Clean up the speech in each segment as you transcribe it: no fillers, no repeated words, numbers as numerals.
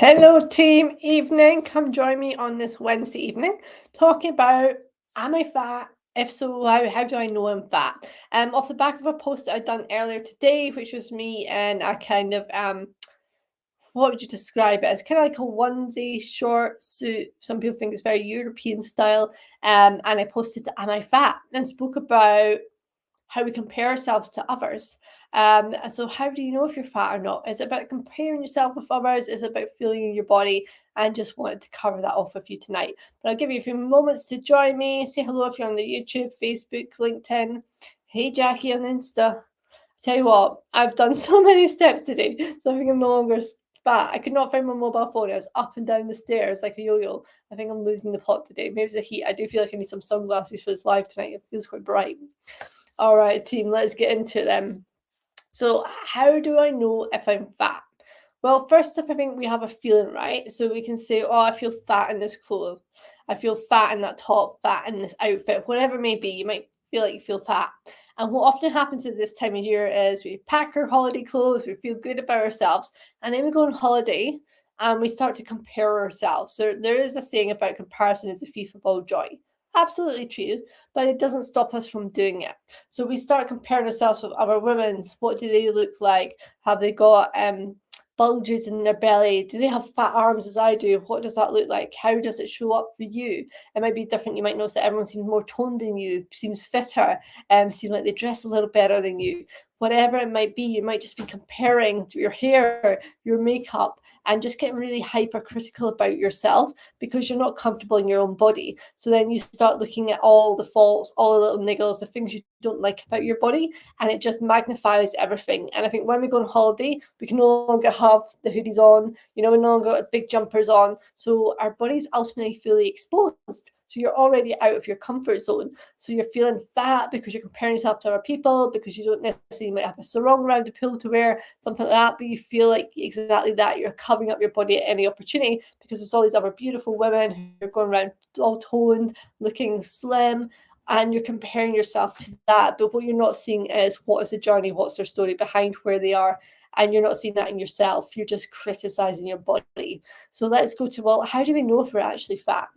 Hello, team. Evening. Come join me on this Wednesday evening talking about, am I fat? If so, how do I know I'm fat? Off the back of a post that I'd done earlier today, which was me and a kind of what would you describe it as? Kind of like a onesie short suit. Some people think it's very European style. And I posted, am I fat? And spoke about how we compare ourselves to others. So how do you know if you're fat or not? Is it about comparing yourself with others? Is it about feeling in your body? And just wanted to cover that off with you tonight. But I'll give you a few moments to join me. Say hello if you're on the YouTube, Facebook, LinkedIn. Hey, Jackie on Insta. I tell you what, I've done so many steps today, so I think I'm no longer fat. I could not find my mobile phone. I was up and down the stairs like a yo-yo. I think I'm losing the plot today. Maybe it's the heat. I do feel like I need some sunglasses for this live tonight. It feels quite bright. All right, team, let's get into them. So how do I know if I'm fat? Well, first up, I think we have a feeling, right? So we can say, oh, I feel fat in this clothes. I feel fat in that top, fat in this outfit, whatever it may be. You might feel like you feel fat. And what often happens at this time of year is we pack our holiday clothes, we feel good about ourselves, and then we go on holiday and we start to compare ourselves. So there is a saying about comparison is the thief of all joy. Absolutely true, but it doesn't stop us from doing it. So we start comparing ourselves with other women. What do they look like? Have they got bulges in their belly? Do they have fat arms as I do? What does that look like? How does it show up for you? It might be different. You might notice that everyone seems more toned than you, seems fitter, seems like they dress a little better than you. Whatever it might be, you might just be comparing to your hair, your makeup, and just getting really hypercritical about yourself because you're not comfortable in your own body. So then you start looking at all the faults, all the little niggles, the things you don't like about your body, and it just magnifies everything. And I think when we go on holiday, we can no longer have the hoodies on, we no longer got big jumpers on. So our body's ultimately fully exposed. So you're already out of your comfort zone. So you're feeling fat because you're comparing yourself to other people, because you don't necessarily might have a sarong around the pool to wear, something like that, but you feel like exactly that. You're covering up your body at any opportunity because there's all these other beautiful women who are going around all toned, looking slim, and you're comparing yourself to that. But what you're not seeing is what is the journey, what's their story behind where they are. And you're not seeing that in yourself. You're just criticizing your body. So let's go to, well, how do we know if we're actually fat?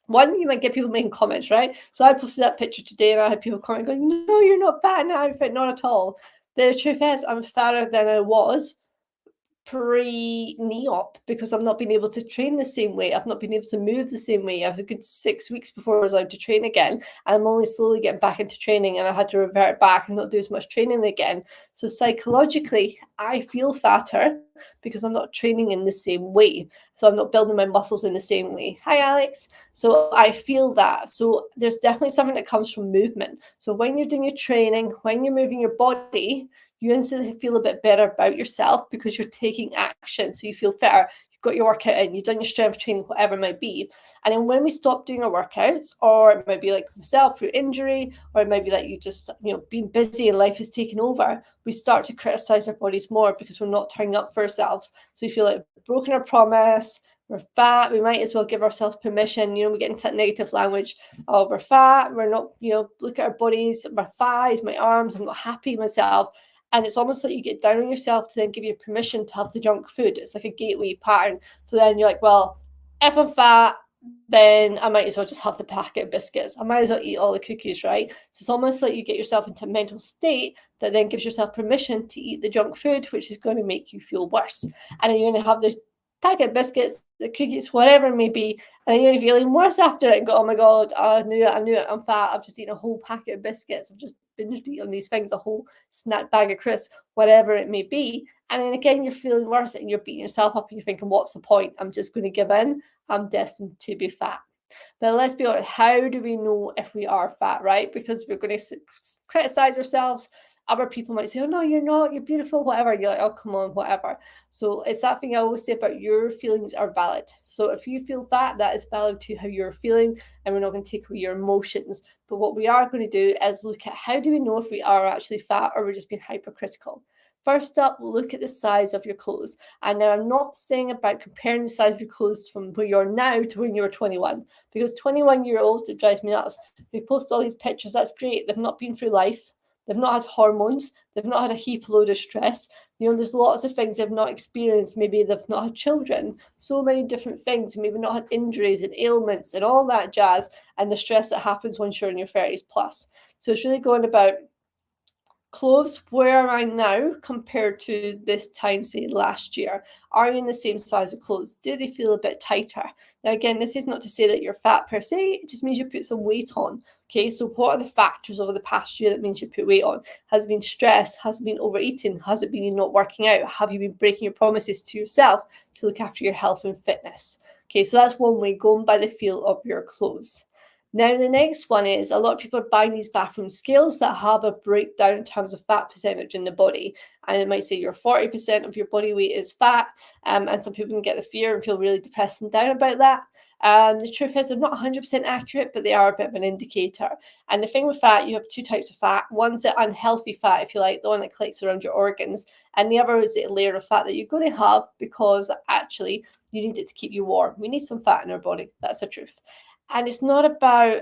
One, you might get people making comments, right? So I posted that picture today and I had people comment going, no, you're not fat in that outfit, not at all. The truth is, I'm fatter than I was pre-knee op because I've not been able to train the same way. I've not been able to move the same way. I was a good 6 weeks before I was allowed to train again. And I'm only slowly getting back into training and I had to revert back and not do as much training again. So psychologically, I feel fatter because I'm not training in the same way. So I'm not building my muscles in the same way. Hi, Alex. So I feel that. So there's definitely something that comes from movement. So when you're doing your training, when you're moving your body, you instantly feel a bit better about yourself because you're taking action. So you feel fitter. You've got your workout in, you've done your strength training, whatever it might be. And then when we stop doing our workouts, or it might be like myself through injury, or it might be like you just, being busy and life is taking over, we start to criticize our bodies more because we're not turning up for ourselves. So we feel like we've broken our promise, we're fat, we might as well give ourselves permission. We get into that negative language. Oh, we're fat, we're not, look at our bodies, my thighs, my arms, I'm not happy with myself. And it's almost like you get down on yourself to then give you permission to have the junk food. It's like a gateway pattern. So then you're like, well, if I'm fat, then I might as well just have the packet of biscuits. I might as well eat all the cookies, right? So it's almost like you get yourself into a mental state that then gives yourself permission to eat the junk food, which is going to make you feel worse. And then you're going to have the packet of biscuits, the cookies, whatever it may be, and then you're feeling worse after it and go, oh my God, I knew it, I'm fat. I've just eaten a whole packet of biscuits. I've just binged eat on these things, a whole snack bag of crisps, whatever it may be. And then again, you're feeling worse and you're beating yourself up and you're thinking, what's the point? I'm just going to give in. I'm destined to be fat. But let's be honest, how do we know if we are fat, right? Because we're going to criticize ourselves. Other people might say, oh, no, you're not, you're beautiful, whatever. You're like, oh, come on, whatever. So it's that thing I always say about your feelings are valid. So if you feel fat, that is valid to how you're feeling, and we're not going to take away your emotions. But what we are going to do is look at how do we know if we are actually fat or we're just being hypercritical. First up, look at the size of your clothes. And now I'm not saying about comparing the size of your clothes from where you're now to when you were 21, because 21-year-olds, it drives me nuts. We post all these pictures, that's great. They've not been through life. They've not had hormones. They've not had a heap load of stress. You know, there's lots of things they've not experienced. Maybe they've not had children, so many different things, maybe not had injuries and ailments and all that jazz, and the stress that happens once you're in your 30s plus. So it's really going about clothes. Where am I now compared to this time, say last year? Are you in the same size of clothes? Do they feel a bit tighter? Now, again, this is not to say that you're fat per se, it just means you put some weight on. Okay, so what are the factors over the past year that means you put weight on? Has it been stress? Has it been overeating? Has it been you not working out? Have you been breaking your promises to yourself to look after your health and fitness? Okay, so that's one way, going by the feel of your clothes. Now, the next one is a lot of people are buying these bathroom scales that have a breakdown in terms of fat percentage in the body. And it might say your 40% of your body weight is fat. And some people can get the fear and feel really depressed and down about that. The truth is they're not 100% accurate, but they are a bit of an indicator. And the thing with fat, you have two types of fat. One's the unhealthy fat, if you like, the one that collects around your organs. And the other is the layer of fat that you're going to have because actually you need it to keep you warm. We need some fat in our body. That's the truth. And it's not about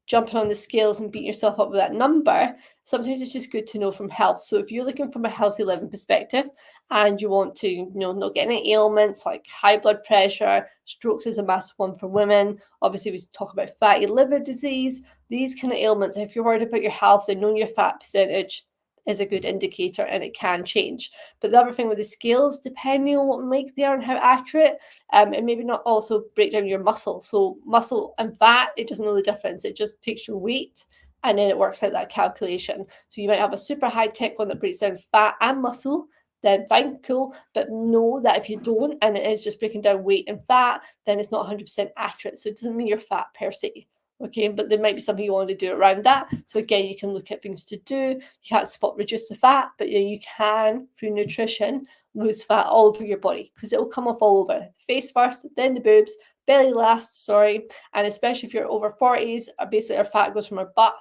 jumping on the scales and beating yourself up with that number. Sometimes it's just good to know from health. So if you're looking from a healthy living perspective and you want to, not get any ailments like high blood pressure, strokes is a massive one for women. Obviously, we talk about fatty liver disease, these kind of ailments. If you're worried about your health and knowing your fat percentage is a good indicator, and it can change. But the other thing with the scales, depending on what make they are and how accurate, and maybe not also break down your muscle. So muscle and fat, it doesn't know the difference. It just takes your weight and then it works out that calculation. So you might have a super high tech one that breaks down fat and muscle, then fine, cool. But know that if you don't, and it is just breaking down weight and fat, then it's not 100% accurate. So it doesn't mean you're fat per se. Okay, but there might be something you want to do around that. So again, you can look at things to do. You can't spot reduce the fat, but you can, through nutrition, lose fat all over your body because it will come off all over. The face first, then the boobs, belly last, and especially if you're over 40s, basically our fat goes from our butt,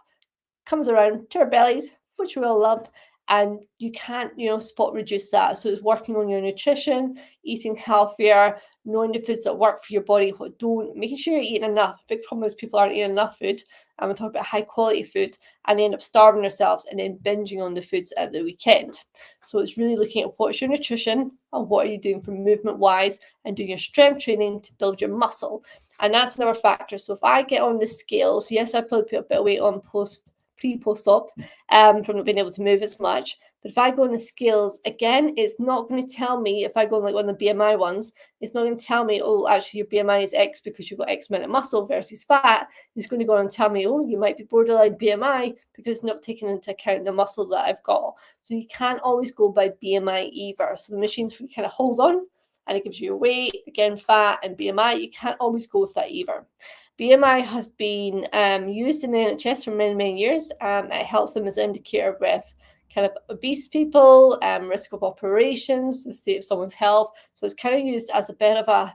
comes around to our bellies, which we all love, and you can't, spot reduce that. So it's working on your nutrition, eating healthier, knowing the foods that work for your body, what don't, making sure you're eating enough. Big problem is people aren't eating enough food. I'm talking about high quality food, and they end up starving themselves and then binging on the foods at the weekend. So it's really looking at what's your nutrition and what are you doing from movement wise and doing your strength training to build your muscle. And that's another factor. So if I get on the scales, yes, I probably put a bit of weight on pre-post-op from not being able to move as much. But if I go on the scales, again, it's not going to tell me, if I go on like one of the BMI ones, it's not going to tell me, oh, actually your BMI is X because you've got X amount of muscle versus fat. It's going to go on and tell me, oh, you might be borderline BMI because it's not taking into account the muscle that I've got. So you can't always go by BMI either. So the machines where you kind of hold on and it gives you your weight, again, fat and BMI, you can't always go with that either. BMI has been used in the NHS for many, many years. It helps them as an indicator with kind of obese people, risk of operations, the state of someone's health. So it's kind of used as a bit of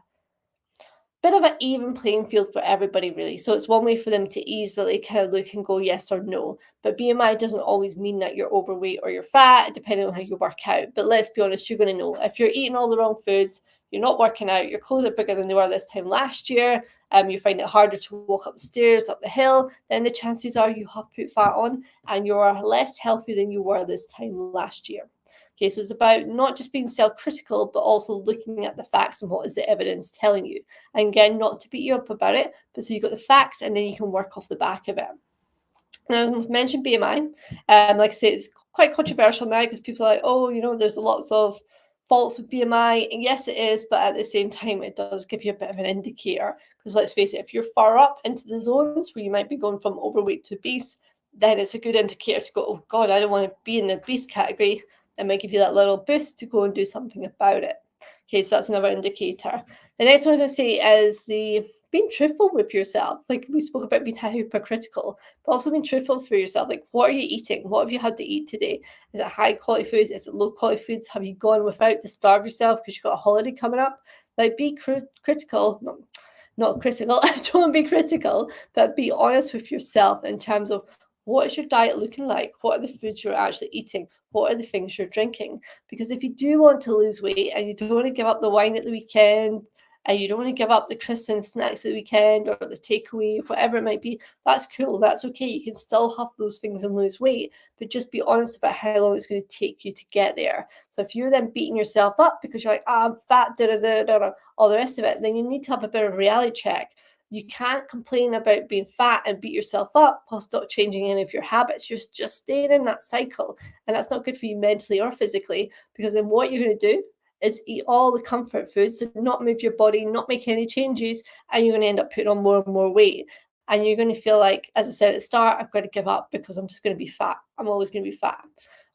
an even playing field for everybody, really. So it's one way for them to easily kind of look and go yes or no. But BMI doesn't always mean that you're overweight or you're fat, depending on how you work out. But let's be honest, you're going to know. If you're eating all the wrong foods, you're not working out, your clothes are bigger than they were this time last year, you find it harder to walk up the stairs, up the hill, then the chances are you have put fat on and you're less healthy than you were this time last year. Okay, so it's about not just being self-critical, but also looking at the facts and what is the evidence telling you. And again, not to beat you up about it, but so you've got the facts and then you can work off the back of it. Now, we've mentioned BMI. Like I say, it's quite controversial now because people are like, oh, there's lots of faults with BMI. And yes, it is, but at the same time, it does give you a bit of an indicator. Because let's face it, if you're far up into the zones where you might be going from overweight to obese, then it's a good indicator to go, oh God, I don't want to be in the obese category. It might give you that little boost to go and do something about it. Okay, so that's another indicator. The next one I'm going to say is the being truthful with yourself. Like we spoke about being hypercritical, but also being truthful for yourself. Like, what are you eating? What have you had to eat today? Is it high quality foods? Is it low quality foods? Have you gone without to starve yourself because you've got a holiday coming up? Like, be critical. No, not critical. I don't want to be critical, but be honest with yourself in terms of what is your diet looking like? What are the foods you're actually eating? What are the things you're drinking? Because if you do want to lose weight and you don't want to give up the wine at the weekend and you don't want to give up the crisps and snacks at the weekend or the takeaway, whatever it might be, that's cool. That's okay. You can still have those things and lose weight, but just be honest about how long it's going to take you to get there. So if you're then beating yourself up because you're like, I'm fat, all the rest of it, then you need to have a bit of a reality check. You can't complain about being fat and beat yourself up while not changing any of your habits. You're just staying in that cycle. And that's not good for you mentally or physically, because then what you're going to do is eat all the comfort foods, so not move your body, not make any changes, and you're going to end up putting on more and more weight. And you're going to feel like, as I said at the start, I've got to give up because I'm just going to be fat. I'm always going to be fat.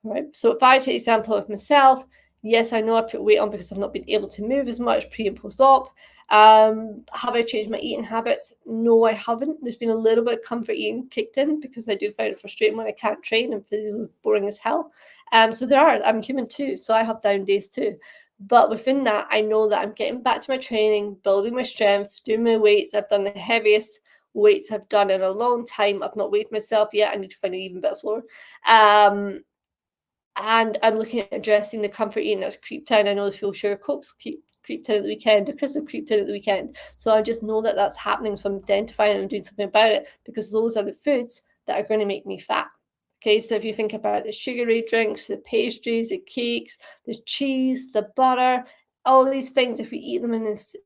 Right? So if I take the example of myself, yes, I know I put weight on because I've not been able to move as much pre and post-op. Have I changed my eating habits? No, I haven't. There's been a little bit of comfort eating kicked in because I do find it frustrating when I can't train and physically boring as hell. So I'm human too, so I have down days too. But within that, I know that I'm getting back to my training, building my strength, doing my weights. I've done the heaviest weights I've done in a long time. I've not weighed myself yet. I need to find an even better floor. And I'm looking at addressing the comfort eating that's creeped in. I know the full sugar cokes creeped in at the weekend, the crisps have creeped in at the weekend. So I just know that that's happening. So I'm identifying and doing something about it, because those are the foods that are going to make me fat. Okay, so if you think about the sugary drinks, the pastries, the cakes, the cheese, the butter, all these things, if we eat them in this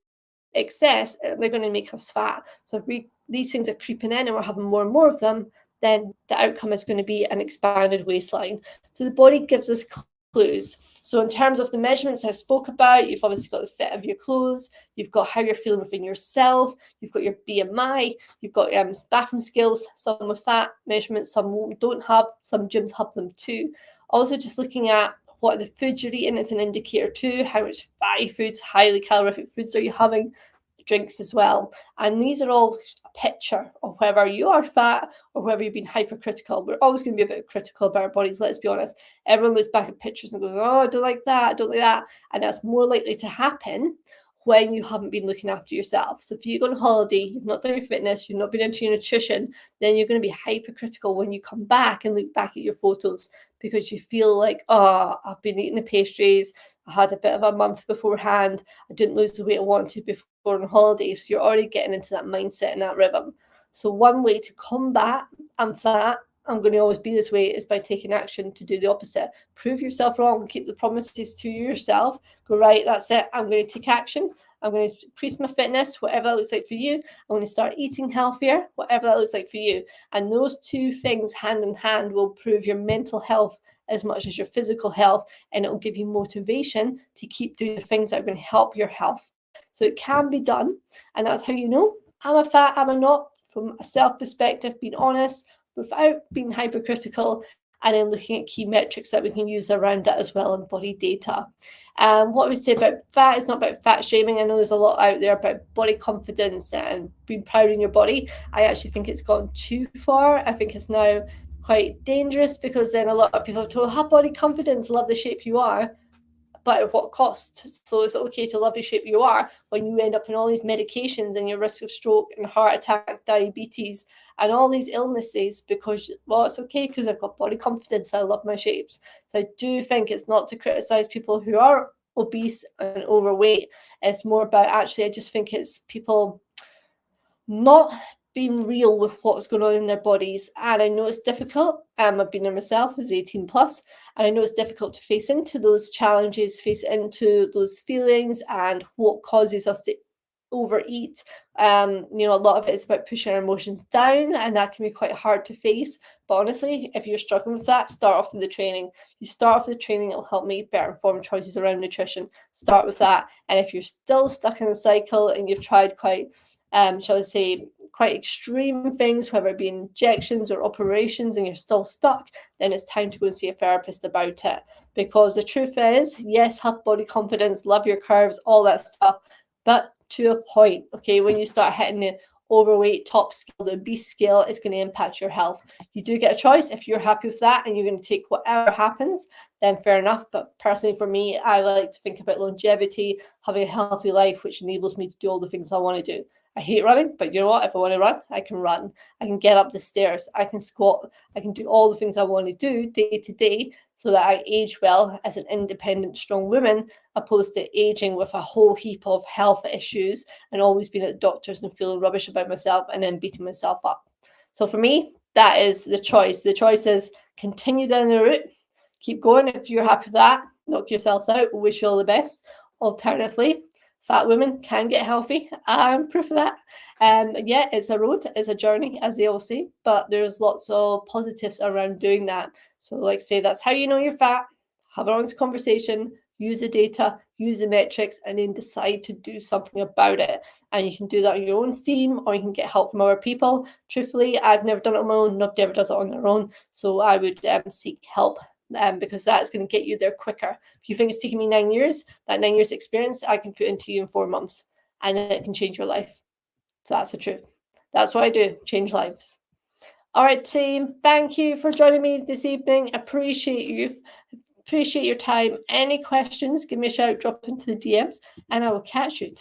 excess, they're going to make us fat. So if these things are creeping in and we're having more and more of them, then the outcome is going to be an expanded waistline. So the body gives us clues. So in terms of the measurements I spoke about, you've obviously got the fit of your clothes, you've got how you're feeling within yourself, you've got your BMI, you've got bathroom skills, some with fat measurements, some don't have, some gyms have them too. Also just looking at what the food you're eating is an indicator too, how much fatty foods, highly calorific foods are you having, drinks as well. And these are all a picture of whether you are fat or whether you've been hypercritical. We're always going to be a bit critical about our bodies, let's be honest. Everyone looks back at pictures and goes, oh, I don't like that, I don't like that. And that's more likely to happen when you haven't been looking after yourself. So if you go on holiday, you've not done your fitness, you've not been into your nutrition, then you're going to be hypercritical when you come back and look back at your photos, because you feel like, oh, I've been eating the pastries, I had a bit of a month beforehand, I didn't lose the weight I wanted to before on holiday. So you're already getting into that mindset and that rhythm. So one way to combat I'm fat, I'm going to always be this way, is by taking action to do the opposite. Prove yourself wrong, keep the promises to yourself, go, right, that's it, I'm going to take action, I'm going to increase my fitness, whatever that looks like for you. I'm going to start eating healthier, whatever that looks like for you. And those two things hand in hand will improve your mental health as much as your physical health, and it will give you motivation to keep doing the things that are going to help your health. So it can be done, and that's how you know, am I fat, am I not, from a self perspective, being honest without being hypercritical, and then looking at key metrics that we can use around that as well, and body data. What I would say about fat is not about fat shaming. I know there's a lot out there about body confidence and being proud in your body. I actually think it's gone too far. I think it's now quite dangerous, because then a lot of people are told, have body confidence, love the shape you are, but at what cost? So it's okay to love the shape you are when you end up in all these medications and your risk of stroke and heart attack, diabetes, and all these illnesses because, well, it's okay because I've got body confidence, I love my shapes. So I do think it's not to criticize people who are obese and overweight. It's more about, actually, I just think it's people not being real with what's going on in their bodies. And I know it's difficult. I've been there myself, I was 18 plus, and I know it's difficult to face into those challenges, face into those feelings and what causes us to overeat. A lot of it is about pushing our emotions down, and that can be quite hard to face. But honestly, if you're struggling with that, start off with the training. You start off with the training, it'll help make better informed choices around nutrition. Start with that. And if you're still stuck in the cycle and you've tried quite shall I say, quite extreme things, whether it be injections or operations, and you're still stuck, then it's time to go and see a therapist about it. Because the truth is, yes, have body confidence, love your curves, all that stuff, but to a point, okay? When you start hitting the overweight top scale, the obese scale, it's going to impact your health. You do get a choice. If you're happy with that and you're going to take whatever happens, then fair enough. But personally, for me, I like to think about longevity, having a healthy life, which enables me to do all the things I want to do. I hate running, but you know what? If I want to run, I can run. I can get up the stairs. I can squat. I can do all the things I want to do day to day so that I age well as an independent, strong woman, opposed to aging with a whole heap of health issues and always being at the doctors and feeling rubbish about myself and then beating myself up. So for me, that is the choice. The choice is continue down the route, keep going. If you're happy with that, knock yourselves out. Wish you all the best. Alternatively, fat women can get healthy. I'm proof of that. Yeah, it's a road, it's a journey, as they all say, but there's lots of positives around doing that. So, like say, that's how you know you're fat. Have an honest conversation, use the data, use the metrics, and then decide to do something about it. And you can do that on your own steam, or you can get help from other people. Truthfully, I've never done it on my own. Nobody ever does it on their own. So I would seek help because that's going to get you there quicker. If you think it's taking me 9 years, that 9 years experience I can put into you in 4 months, and it can change your life. So that's the truth. That's what I do, change lives. All right, team, thank you for joining me this evening. Appreciate you. Appreciate your time. Any questions, give me a shout, drop into the DMs, and I will catch you